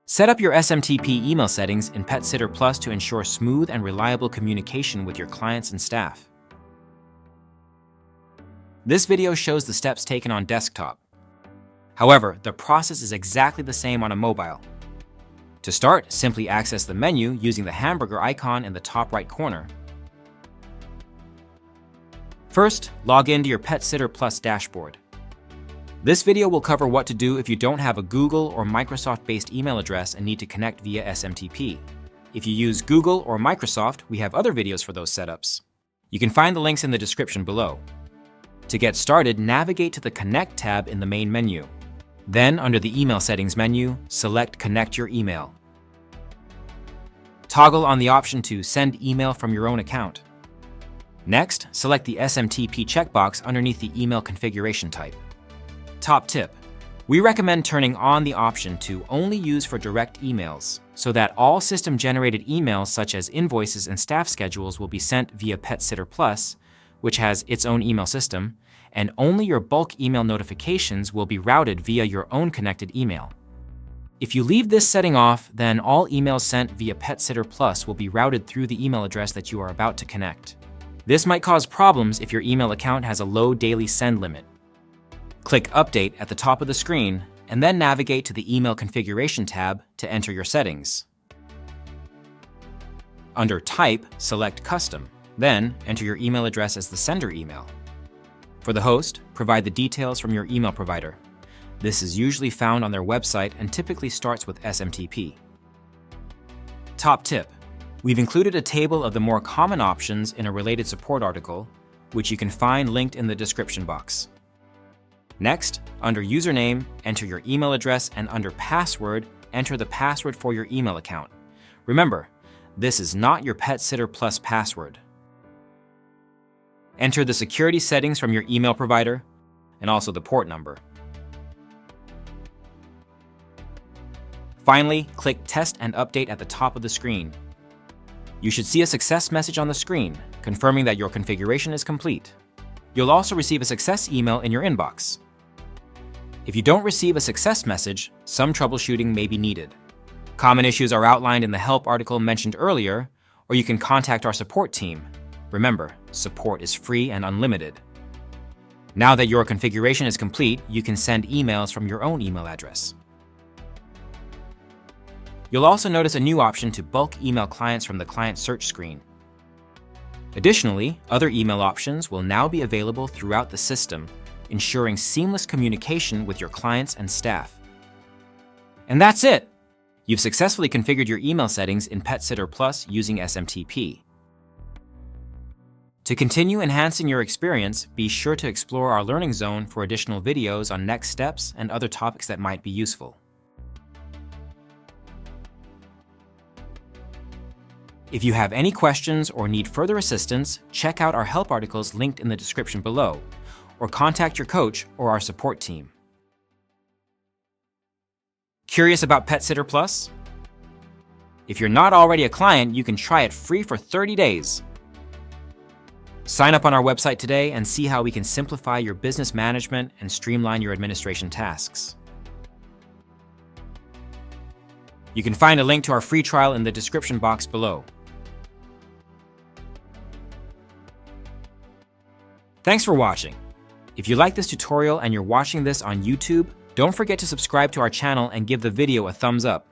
Set up your SMTP email settings in PetSitter Plus to ensure smooth and reliable communication with your clients and staff. This video shows the steps taken on desktop. However, the process is exactly the same on a mobile. To start, simply access the menu using the hamburger icon in the top right corner. First, log into your PetSitter Plus dashboard. This video will cover what to do if you don't have a Google or Microsoft-based email address and need to connect via SMTP. If you use Google or Microsoft, we have other videos for those setups. You can find the links in the description below. To get started, navigate to the Connect tab in the main menu. Then, under the Email Settings menu, select Connect Your Email. Toggle on the option to Send email from your own account. Next, select the SMTP checkbox underneath the email configuration type. Top tip: we recommend turning on the option to only use for direct emails, so that all system-generated emails such as invoices and staff schedules will be sent via PetSitter Plus, which has its own email system, and only your bulk email notifications will be routed via your own connected email. If you leave this setting off, then all emails sent via PetSitter Plus will be routed through the email address that you are about to connect. This might cause problems if your email account has a low daily send limit. Click Update at the top of the screen, and then navigate to the Email Configuration tab to enter your settings. Under Type, select Custom, then enter your email address as the sender email. For the host, provide the details from your email provider. This is usually found on their website and typically starts with SMTP. Top tip: we've included a table of the more common options in a related support article, which you can find linked in the description box. Next, under Username, enter your email address, and under Password, enter the password for your email account. Remember, this is not your PetSitter Plus password. Enter the security settings from your email provider, and also the port number. Finally, click Test and Update at the top of the screen. You should see a success message on the screen, confirming that your configuration is complete. You'll also receive a success email in your inbox. If you don't receive a success message, some troubleshooting may be needed. Common issues are outlined in the help article mentioned earlier, or you can contact our support team. Remember, support is free and unlimited. Now that your configuration is complete, you can send emails from your own email address. You'll also notice a new option to bulk email clients from the client search screen. Additionally, other email options will now be available throughout the system, ensuring seamless communication with your clients and staff. And that's it! You've successfully configured your email settings in PetSitter Plus using SMTP. To continue enhancing your experience, be sure to explore our Learning Zone for additional videos on next steps and other topics that might be useful. If you have any questions or need further assistance, check out our help articles linked in the description below, or contact your coach or our support team. Curious about PetSitter Plus? If you're not already a client, you can try it free for 30 days. Sign up on our website today and see how we can simplify your business management and streamline your administration tasks. You can find a link to our free trial in the description box below. Thanks for watching. If you like this tutorial and you're watching this on YouTube, don't forget to subscribe to our channel and give the video a thumbs up.